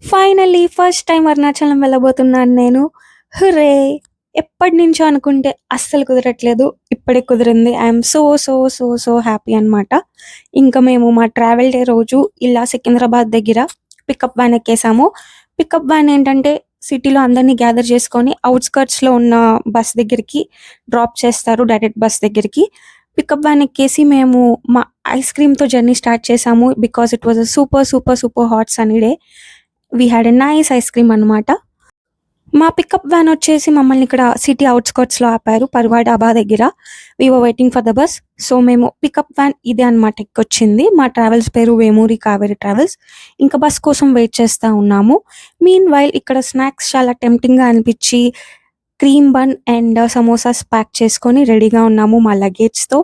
Finally first time Arunachalam వెళ్ళబోతున్నాను నేను. Hurray! ఎప్పటినుంచో అనుకుంటే అస్సలు కుదరట్లేదు. ఇప్పుడే కుదిరింది. I'm so, so, so, so happy అనమాట. ఇంకా మేము మా ట్రావెల్ డే రోజు ఇలా సికింద్రాబాద్ దగ్గర పికప్ వ్యాన్ ఎక్కేసాము. పికప్ వ్యాన్ ఏంటంటే సిటీలో అందరిని గ్యాదర్ చేసుకొని ఔట్‌స్కర్ట్స్‌లో ఉన్న బస్ దగ్గరికి డ్రాప్ చేస్తారు డైరెక్ట్ బస్ దగ్గరికి. పికప్ వ్యాన్ ఎక్కేసి మేము మా ఐస్ క్రీమ్‌తో జర్నీ స్టార్ట్ చేసాము. Because it was a super, super, super hot sunny day. We had a nice ice cream అనమాట. మా పికప్ వ్యాన్ వచ్చేసి మమ్మల్ని ఇక్కడ సిటీ ఔట్‌స్కర్ట్స్‌లో ఆపారు. పర్వా డాబా దగ్గర. We were waiting for the bus. So, మేము పికప్ వ్యాన్ ఇదే అనమాట ఎక్కొచ్చింది. మా ట్రావెల్స్ పేరు వేమూరి కావేరి ట్రావెల్స్. ఇంకా బస్ కోసం వెయిట్ చేస్తా ఉన్నాము. మీన్ వైల్ ఇక్కడ స్నాక్స్ చాలా టెంప్టింగ్‌గా అనిపిచ్చి cream bun and samosas pack చేసుకొని రెడీగా ఉన్నాము మా లగేజ్‌తో.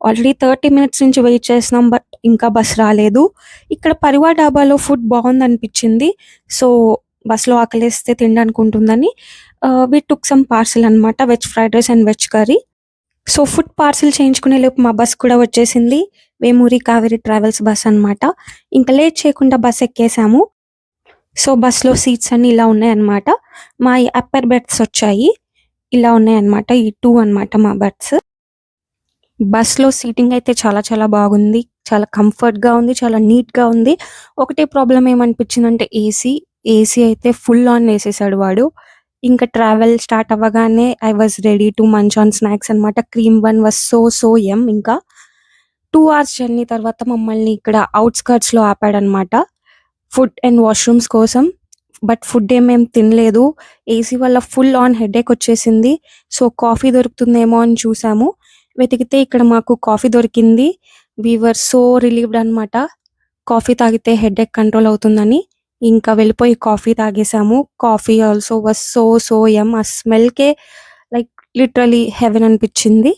ఆల్రెడీ 30 మినిట్స్ నుంచి వెయిట్ చేస్తున్నాం. బట్ ఇంకా బస్ రాలేదు. ఇక్కడ పరివా డాబాలో ఫుడ్ బావుందనిపిచ్చింది. సో, బస్‌లో ఆకలేస్తే తినడానికి ఉంటుందని వి టుక్ సమ్ పార్సెల్ అనమాట. Veg fried rice and veg curry. So, food parcel చేయించుకునే లోపు మా బస్ కూడా వచ్చేసింది. వేమూరి కావేరి ట్రావెల్స్ బస్ అనమాట. ఇంక లేట్ చేయకుండా బస్ ఎక్కేసాము. సో, బస్‌లో సీట్స్ అన్నీ ఇలా ఉన్నాయన్నమాట. మాయి అప్పర్ బెర్త్స్ వచ్చాయి. ఇలా ఉన్నాయన్నమాట. ఈ 2 అనమాట మా బెర్త్స్. బస్‌లో సీటింగ్ అయితే చాలా చాలా బాగుంది. చాలా కంఫర్ట్‌గా ఉంది. చాలా నీట్‌గా ఉంది. ఒకటే ప్రాబ్లమ్ ఏమనిపించిందంటే ఏసీ. ఏసీ అయితే ఫుల్ ఆన్ ఏసేసాడు వాడు. ఇంకా ట్రావెల్ స్టార్ట్ అవ్వగానే I was ready to munch on snacks అనమాట. Cream bun was so so yum ఇంకా. 2 అవర్స్ జర్నీ తర్వాత మమ్మల్ని ఇక్కడ ఔట్‌స్కర్ట్స్‌లో ఆపాడనమాట. ఫుడ్ అండ్ వాష్‌రూమ్స్ కోసం. బట్ ఫుడ్ ఏం మేము తినలేదు. ఏసీ వల్ల ఫుల్ ఆన్ హెడేక్ వచ్చేసింది. సో, కాఫీ దొరుకుతుందేమో అని చూసాము. వెతికితే ఇక్కడ మాకు కాఫీ దొరికింది. వి వర్ సో రిలీవ్డ్ అనమాట. కాఫీ తాగితే హెడేక్ కంట్రోల్ అవుతుందని. ఇంకా వెళ్ళిపోయి కాఫీ తాగేసాము. Coffee also was so so yum. ఆ స్మెల్‌కే లైక్ లిటరల్లీ హెవెన్ అనిపిచ్చింది.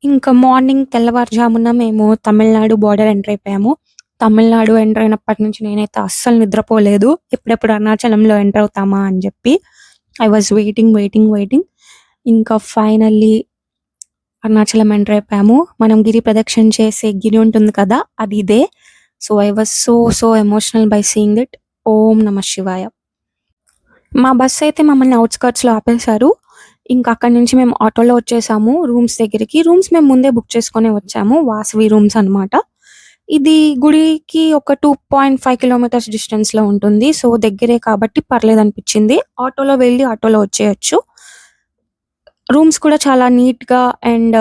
ఇంకా మార్నింగ్ తెల్లవారుజామున మేము తమిళనాడు బోర్డర్ ఎంటర్ అయిపోయాము. తమిళనాడు ఎంటర్ అయినప్పటి నుంచి నేనైతే అస్సలు నిద్రపోలేదు. ఎప్పుడెప్పుడు అరుణాచలంలో ఎంటర్ అవుతామా అని జెప్పి. I was waiting, waiting, waiting. ఇంకా ఫైనల్లీ అరుణాచలం ఎంటర్ అయిపోయాము. మనం గిరి ప్రదక్షిణ చేసే గిరి ఉంటుంది కదా! అది ఇదే. So, I was so so emotional by seeing it. ఓం నమః శివాయ. మా బస్ అయితే మమ్మల్ని ఔట్‌స్కర్ట్స్‌లో ఆపేశారు. ఇంకా అక్కడి నుంచి మేము ఆటోలో వచ్చేసాము రూమ్స్ దగ్గరికి. రూమ్స్ మేము ముందే బుక్ చేసుకొనే వచ్చాము. వాసవి రూమ్స్ అనమాట. ఇది గుడికి ఒక 2.5 కిలోమీటర్స్ డిస్టెన్స్‌లో ఉంటుంది. సో, దగ్గరే కాబట్టి పర్లేదనిపిచ్చింది. ఆటోలో వెళ్ళి ఆటోలో వచ్చేయొచ్చు. రూమ్స్ కూడా చాలా నీట్‌గా అండ్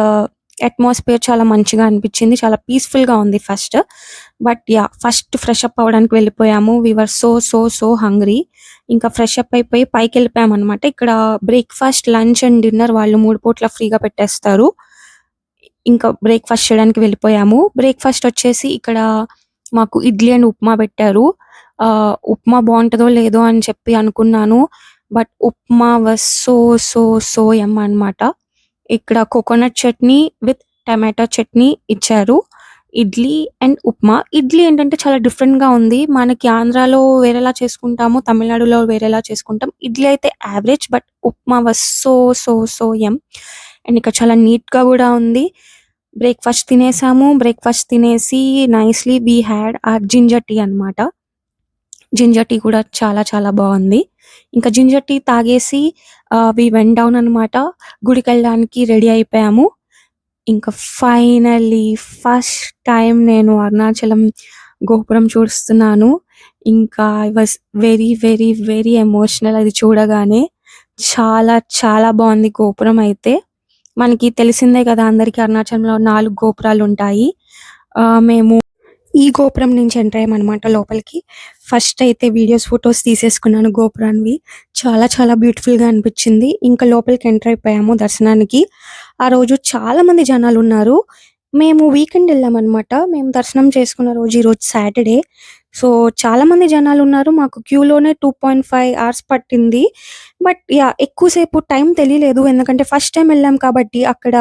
అట్మాస్ఫియర్ చాలా మంచిగా అనిపిచ్చింది. చాలా పీస్‌ఫుల్‌గా ఉంది first. But yeah! First fresh up అవ్వడానికి వెళ్ళిపోయాము. We were so so so hungry. ఇంకా ఫ్రెష్ అప్ అయిపోయి పైకెళ్ళిపోయామనమాట. ఇక్కడ బ్రేక్‌ఫాస్ట్, లంచ్ అండ్ డిన్నర్ వాళ్ళు 3 పూట్ల ఫ్రీగా పెట్టేస్తారు. ఇంకా బ్రేక్‌ఫాస్ట్ చేయడానికి వెళ్ళిపోయాము. బ్రేక్‌ఫాస్ట్ వచ్చేసి ఇక్కడ మాకు ఇడ్లీ అండ్ ఉప్మా పెట్టారు. ఉప్మా బావుంటదో లేదో అని చెప్పి అనుకున్నాను. But upma was so so so yum అనమాట. ఇక్కడ coconut chutney with tomato chutney ఇచ్చారు. ఇడ్లీ అండ్ ఉప్మా. ఇడ్లీ ఏంటంటే చాలా డిఫరెంట్‌గా ఉంది. మనకి ఆంధ్రాలో వేరేలా చేసుకుంటాము. తమిళనాడులో వేరేలా చేసుకుంటాం. ఇడ్లీ అయితే average. But upma was so so so yum. And ఇక్కడ చాలా నీట్‌గా గూడా ఉంది. బ్రేక్‌ఫాస్ట్ తినేసాము. బ్రేక్‌ఫాస్ట్ తినేసి nicely we had ginger tea అనమాట. జింజర్ టీ కూడా చాలా చాలా బావుంది. ఇంకా జింజర్ టీ తాగేసి వి వెంట్ డౌన్ అనమాట. గుడికెళ్ళడానికి రెడీ అయిపోయాము. ఇంకా ఫైనల్లీ ఫస్ట్ టైమ్ నేను అరుణాచలం గోపురం చూస్తున్నాను. ఇంకా I was very, very, very emotional అది చూడగానే. చాలా చాలా బావుంది గోపురం అయితే. మనకి తెలిసిందే కదా! అందరికి అరుణాచలంలో 4 గోపురాలుంటాయి. మేము ఈ గోపురం నుంచి ఎంటర్ అయ్యామనమాట లోపలికి. ఫస్ట్ అయితే వీడియోస్, ఫోటోస్ తీసేసుకున్నాను గోపురానివి. చాలా చాలా బ్యూటిఫుల్‌గా అనిపిచ్చింది. ఇంకా లోపలికి ఎంటర్ అయిపోయాము దర్శనానికి. ఆ రోజు చాలా మంది జనాలున్నారు. మేము వీకెండ్ ఎళ్ళామనమాట. మేము దర్శనం చేసుకున్న రోజు ఈరోజు సాటర్‌డే. సో, చాలా మంది జనాలున్నారు. మాకు క్యూలోనే 2.5 అవర్స్ పట్టింది. But yeah! ఎక్కువ సేపు టైం తెలియలేదు. ఎందుకంటే ఫస్ట్ టైమ్ ఎళ్ళాం కాబట్టి అక్కడ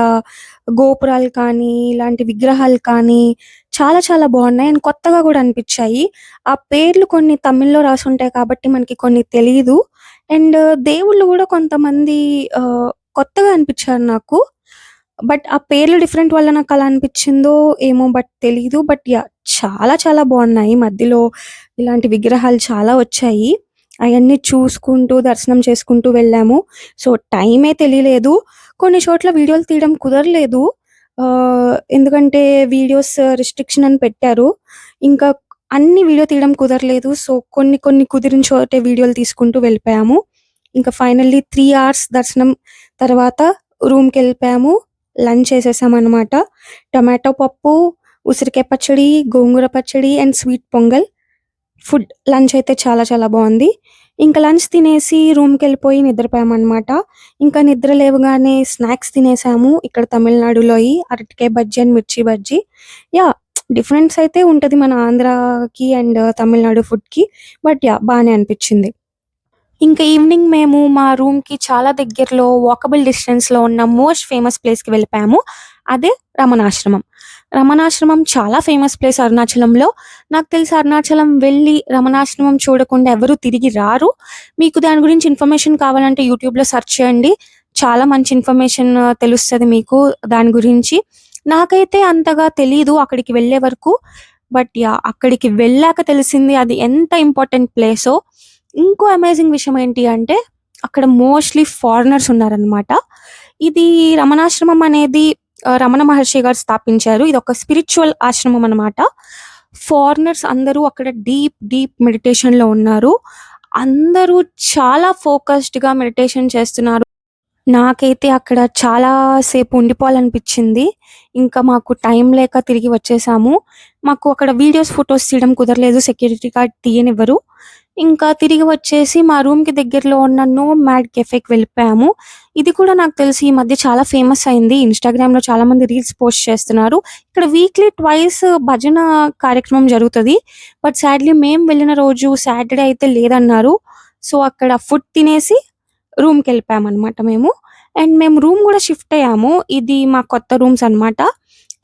గోపురాలు కానీ, ఇలాంటి విగ్రహాలు కానీ చాలా చాలా బావున్నాయి. అండ్ కొత్తగా గూడా అనిపిచ్చాయి. ఆ పేర్లు కొన్ని తమిళ్‌లో రాసుంటాయి కాబట్టి మనకి కొన్ని తెలీదు. అండ్ దేవుళ్ళు గూడా కొంతమంది కొత్తగా అనిపిచ్చారు నాకు. బట్ ఆ పేర్లు డిఫరెంట్ వల్ల నాకలా అనిపిచ్చిందో ఏమో బట్ తెలీదు. But yeah! చాలా చాలా బావున్నాయి. మధ్యలో ఇలాంటి విగ్రహాలు చాలా వచ్చాయి. అయన్నీ చూసుకుంటూ, దర్శనం చేసుకుంటూ వెళ్ళాము. సో, టైమే తెలియలేదు. కొన్ని చోట్ల వీడియోలు తీయడం కుదరలేదు. ఎందుకంటే వీడియోస్ రిస్ట్రిక్షన్ అని పెట్టారు. ఇంకా అన్ని వీడియో తీయడం కుదరలేదు. సో, కొన్ని కొన్ని కుదిరిన చోటే వీడియోలు తీసుకుంటూ వెళ్ళిపోయాము. ఇంకా ఫైనల్లీ 3 అవర్స్ దర్శనం తర్వాత రూమ్‌కెళ్ళిపోయాము. లంచ్ చేసేసామనమాట. టొమాటో పప్పు, ఉసిరికాయ పచ్చడి, గోంగూర పచ్చడి అండ్ స్వీట్ పొంగల్. లంచ్ అయితే చాలా చాలా బావుంది. ఇంకా లంచ్ తినేసి రూమ్‌కెళ్ళిపోయి నిద్రపోయామనమాట. ఇంకా నిద్ర లేవగానే స్నాక్స్ తినేసాము. ఇక్కడ తమిళనాడులోయి అరటికాయ బజ్జీ అండ్ మిర్చి బజ్జీ. యాహ్! డిఫరెన్స్ అయితే ఉంటది మన ఆంధ్రాకి అండ్ తమిళనాడు ఫుడ్‌కి. But yeah! బానే అనిపిచ్చింది. ఇంకా ఈవినింగ్ మేము మా రూమ్‌కి చాలా దగ్గరలో వాకబుల్ డిస్టెన్స్‌లో ఉన్న మోస్ట్ ఫేమస్ ప్లేస్‌కి వెళ్ళిపోయాము. అదే రమణాశ్రమం. రమణాశ్రమం చాలా ఫేమస్ ప్లేస్ అరుణాచలంలో. నాకు తెలిసి అరుణాచలం వెళ్ళి రమణాశ్రమం చూడకుండా ఎవరు తిరిగి రారు. మీకు దాని గురించి ఇన్ఫర్మేషన్ కావాలంటే యూట్యూబ్‌లో సెర్చ్ చేయండి. చాలా మంచి ఇన్ఫర్మేషన్ తెలుస్తది మీకు దాని గురించి. నాకైతే అంతగా తెలీదు అక్కడికి వెళ్ళే వరకు. But yeah! అక్కడికి వెళ్ళాక తెలిసింది అది ఎంత ఇంపార్టెంట్ ప్లేసో. ఇంకో అమేజింగ్ విషయం ఏంటి అంటే, అక్కడ మోస్ట్‌లీ ఫారినర్స్ ఉన్నారనమాట. ఇది రమణాశ్రమం అనేది రమణ మహర్షి గారు స్థాపించారు. ఇదొక స్పిరిచ్యువల్ ఆశ్రమం అనమాట. ఫారినర్స్ అందరూ అక్కడ డీప్ మెడిటేషన్‌లో ఉన్నారు. అందరూ చాలా ఫోకస్డ్‌గా మెడిటేషన్ చేస్తున్నారు. నాకైతే అక్కడ చాలా సేపు ఉండిపోవాలనిపిచ్చింది. ఇంకా మాకు టైం లేక తిరిగి వచ్చేసాము. మాకు అక్కడ వీడియోస్, ఫోటోస్ తీయడం కుదరలేదు. సెక్యూరిటీ గార్డ్ తీయనివ్వరు. ఇంకా తిరిగి వచ్చేసి మా రూమ్‌కి దగ్గరలో ఉన్న నోమాడ్ కెఫేకి వెళ్ళిపోయాము. ఇది కూడా నాకు తెలిసి ఈ మధ్య చాలా ఫేమస్ అయింది. ఇన్‌స్టాగ్రామ్‌లో చాలామంది రీల్స్ పోస్ట్ చేస్తున్నారు. ఇక్కడ వీక్లీ ట్వైస్ భజన కార్యక్రమం జరుగుతది. బట్ సాడ్‌లీ మేము వెళ్ళిన రోజు సాటర్‌డే అయితే లేదన్నారు. సో, అక్కడ ఫుడ్ తినేసి రూమ్‌కెళ్ళిపోయామనమాట మేము. అండ్ మేము రూమ్ గూడా షిఫ్ట్ అయ్యాము. ఇది మా కొత్త రూమ్స్ అనమాట.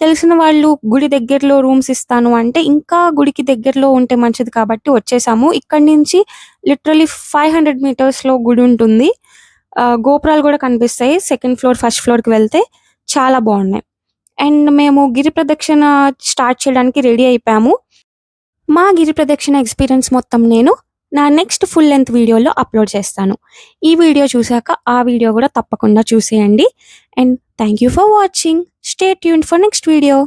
తెలిసిన వాళ్ళు గుడి దగ్గరలో రూమ్స్ ఇస్తాను అంటే, ఇంకా గుడికి దగ్గరలో ఉంటే మంచిది కాబట్టి వచ్చేసాము. ఇక్కడి నుంచి లిటరల్లీ 500 మీటర్స్‌లో గుడి ఉంటుంది. గోపురాలు గూడా కనిపిస్తాయి. సెకండ్ ఫ్లోర్, ఫస్ట్ ఫ్లోర్‌కి వెళ్తే చాలా బావున్నాయి. అండ్ మేము గిరి ప్రదక్షిణ స్టార్ట్ చేయడానికి రెడీ అయిపోయాము. మా గిరి ప్రదక్షిణ ఎక్స్‌పీరియన్స్ మొత్తం నేను నా నెక్స్ట్ ఫుల్ లెంత్ వీడియోలో అప్‌లోడ్ చేస్తాను. ఈ వీడియో చూసాక ఆ వీడియో గూడా తప్పకుండా చూసేయండి. And thank you for watching. Stay tuned for next video.